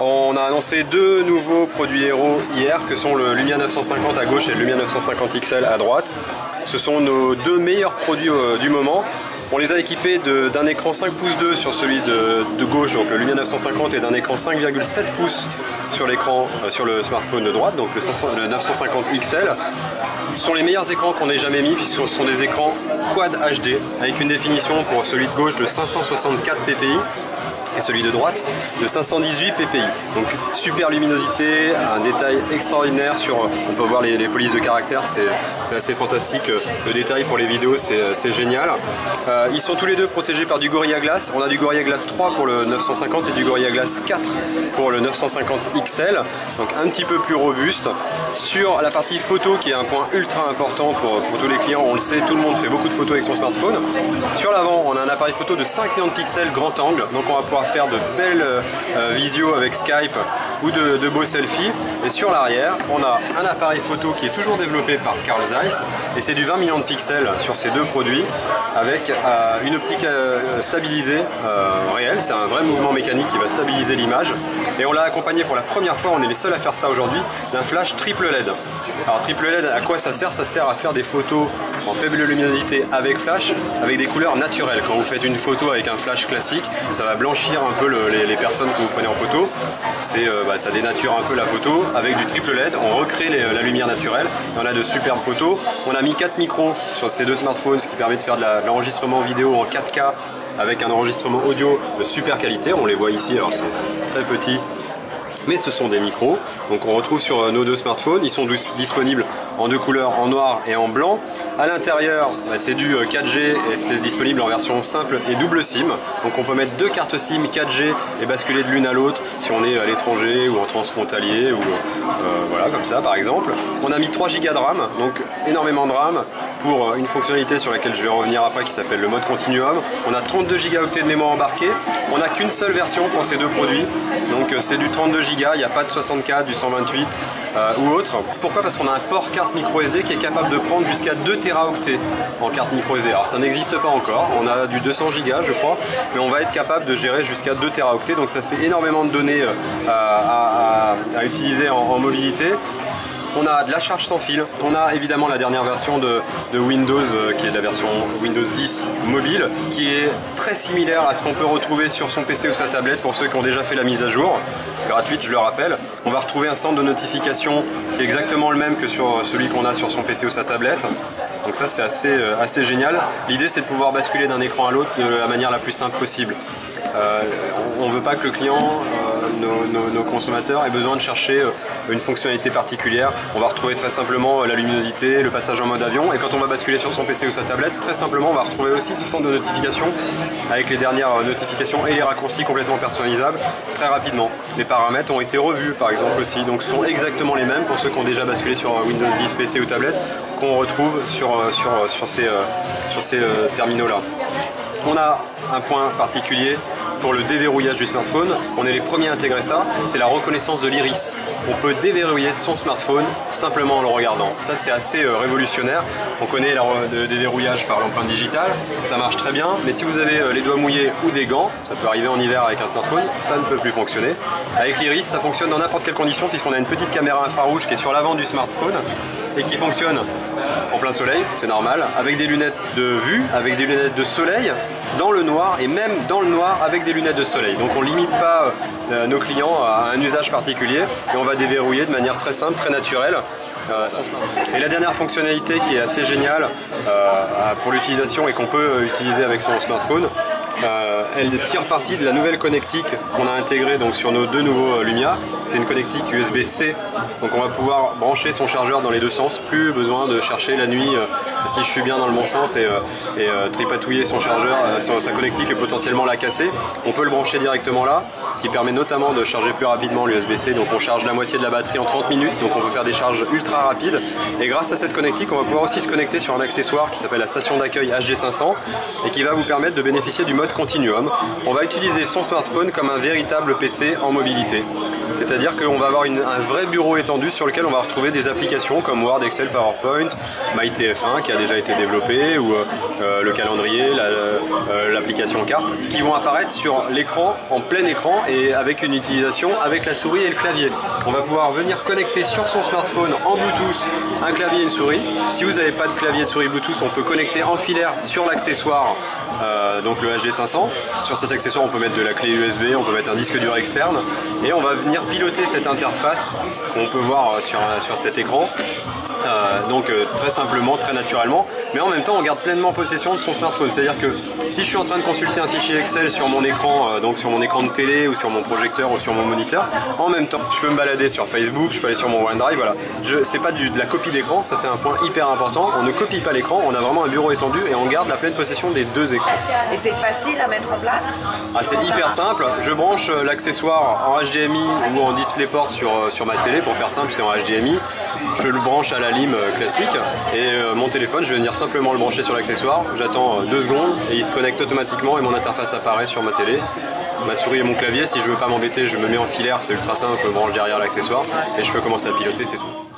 On a annoncé deux nouveaux produits héros hier, que sont le Lumia 950 à gauche et le Lumia 950 XL à droite. Ce sont nos deux meilleurs produits du moment. On les a équipés d'un écran 5 pouces 2 sur celui de gauche, donc le Lumia 950, et d'un écran 5,7 pouces sur l'écran sur le smartphone de droite, donc le 950 XL. Ce sont les meilleurs écrans qu'on ait jamais mis, puisque ce sont des écrans Quad HD avec une définition pour celui de gauche de 564 ppi et celui de droite de 518 ppi. Donc super luminosité, un détail extraordinaire sur, on peut voir les polices de caractère, c'est assez fantastique, le détail pour les vidéos c'est génial. Ils sont tous les deux protégés par du Gorilla Glass. On a du Gorilla Glass 3 pour le 950 et du Gorilla Glass 4 pour le 950 XL, donc un petit peu plus robuste. Sur la partie photo, qui est un point ultra important pour tous les clients, on le sait, tout le monde fait beaucoup de photos avec son smartphone. Sur l'avant, on a un appareil photo de 5 millions de pixels grand angle, donc on va pouvoir faire de belles visio avec Skype ou de beaux selfies. Et sur l'arrière, on a un appareil photo qui est toujours développé par Carl Zeiss, et c'est du 20 millions de pixels sur ces deux produits, avec une optique stabilisée réelle. C'est un vrai mouvement mécanique qui va stabiliser l'image, et on l'a accompagné pour la première fois, on est les seuls à faire ça aujourd'hui, d'un flash triple LED. Alors triple LED, à quoi ça sert? Ça sert à faire des photos en faible luminosité avec flash, avec des couleurs naturelles. Quand vous faites une photo avec un flash classique, ça va blanchir un peu les personnes que vous prenez en photo. Ça dénature un peu la photo. Avec du triple LED, on recrée la lumière naturelle. Et on a de superbes photos. On a mis 4 micros sur ces deux smartphones, ce qui permet de faire de l'enregistrement vidéo en 4K avec un enregistrement audio de super qualité. On les voit ici, alors c'est très petit, mais ce sont des micros. Donc on retrouve sur nos deux smartphones, ils sont disponibles en deux couleurs, en noir et en blanc. À l'intérieur, c'est du 4G et c'est disponible en version simple et double SIM. Donc on peut mettre deux cartes SIM 4G et basculer de l'une à l'autre si on est à l'étranger ou en transfrontalier, ou voilà, comme ça par exemple. On a mis 3 Go de RAM, donc énormément de RAM pour une fonctionnalité sur laquelle je vais revenir après, qui s'appelle le mode continuum. On a 32 Go de mémoire embarquée. On n'a qu'une seule version pour ces deux produits, donc c'est du 32 Go, il n'y a pas de 64, du 128 ou autre. Pourquoi? Parce qu'on a un port carte micro SD qui est capable de prendre jusqu'à 2 Teraoctets en carte micro SD. Alors ça n'existe pas encore, on a du 200 Go je crois, mais on va être capable de gérer jusqu'à 2 Teraoctets, donc ça fait énormément de données à utiliser en mobilité. On a de la charge sans fil, on a évidemment la dernière version de Windows, qui est la version Windows 10 mobile, qui est très similaire à ce qu'on peut retrouver sur son PC ou sa tablette pour ceux qui ont déjà fait la mise à jour, gratuite je le rappelle. On va retrouver un centre de notification qui est exactement le même que sur celui qu'on a sur son PC ou sa tablette. Donc ça c'est assez génial. L'idée c'est de pouvoir basculer d'un écran à l'autre de la manière la plus simple possible. On ne veut pas que le client, nos consommateurs aient besoin de chercher une fonctionnalité particulière. On va retrouver très simplement la luminosité, le passage en mode avion, et quand on va basculer sur son PC ou sa tablette, très simplement on va retrouver aussi ce centre de notification avec les dernières notifications et les raccourcis complètement personnalisables très rapidement. Les paramètres ont été revus par exemple aussi, donc sont exactement les mêmes pour ceux qui ont déjà basculé sur Windows 10 PC ou tablette, qu'on retrouve sur ces terminaux là. On a un point particulier pour le déverrouillage du smartphone. On est les premiers à intégrer ça, c'est la reconnaissance de l'iris. On peut déverrouiller son smartphone simplement en le regardant. Ça c'est assez révolutionnaire. On connaît le déverrouillage par l'empreinte digitale, ça marche très bien, mais si vous avez les doigts mouillés ou des gants, ça peut arriver en hiver avec un smartphone, ça ne peut plus fonctionner. Avec l'iris, ça fonctionne dans n'importe quelle condition, puisqu'on a une petite caméra infrarouge qui est sur l'avant du smartphone et qui fonctionne en plein soleil, c'est normal, avec des lunettes de vue, avec des lunettes de soleil, dans le noir, et même dans le noir avec des lunettes de soleil. Donc on ne limite pas nos clients à un usage particulier, et on va déverrouiller de manière très simple, très naturelle. Et la dernière fonctionnalité qui est assez géniale pour l'utilisation et qu'on peut utiliser avec son smartphone, elle tire parti de la nouvelle connectique qu'on a intégrée donc sur nos deux nouveaux Lumia. C'est une connectique USB-C, donc on va pouvoir brancher son chargeur dans les deux sens, plus besoin de chercher la nuit si je suis bien dans le bon sens et tripatouiller son chargeur, sa connectique et potentiellement la casser. On peut le brancher directement là, ce qui permet notamment de charger plus rapidement l'USB-C, donc on charge la moitié de la batterie en 30 minutes, donc on peut faire des charges ultra rapides. Et grâce à cette connectique, on va pouvoir aussi se connecter sur un accessoire qui s'appelle la station d'accueil HD500 et qui va vous permettre de bénéficier du mode continuum. On va utiliser son smartphone comme un véritable PC en mobilité. C'est-à-dire qu'on va avoir un vrai bureau étendu sur lequel on va retrouver des applications comme Word, Excel, PowerPoint, MyTF1 qui a déjà été développé, ou le calendrier, l'application carte, qui vont apparaître sur l'écran, en plein écran, et avec une utilisation avec la souris et le clavier. On va pouvoir venir connecter sur son smartphone en Bluetooth un clavier et une souris. Si vous n'avez pas de clavier de souris Bluetooth, on peut connecter en filaire sur l'accessoire, donc le HD500. Sur cet accessoire, on peut mettre de la clé USB, on peut mettre un disque dur externe, et on va venir piloter cette interface qu'on peut voir sur cet écran. Donc très simplement, très naturellement, mais en même temps on garde pleinement possession de son smartphone. C'est-à-dire que si je suis en train de consulter un fichier Excel sur mon écran, donc sur mon écran de télé ou sur mon projecteur ou sur mon moniteur, en même temps je peux me balader sur Facebook, je peux aller sur mon OneDrive, voilà. C'est pas de la copie d'écran, ça c'est un point hyper important. On ne copie pas l'écran, on a vraiment un bureau étendu et on garde la pleine possession des deux écrans. Et c'est facile à mettre en place? C'est hyper simple, je branche l'accessoire en HDMI ou en DisplayPort sur ma télé, pour faire simple c'est en HDMI, je le branche à la lime classique et mon téléphone, je vais venir simplement le brancher sur l'accessoire, j'attends 2 secondes et il se connecte automatiquement et mon interface apparaît sur ma télé. Ma souris et mon clavier, si je veux pas m'embêter, je me mets en filaire, c'est ultra simple, je me branche derrière l'accessoire et je peux commencer à piloter, c'est tout.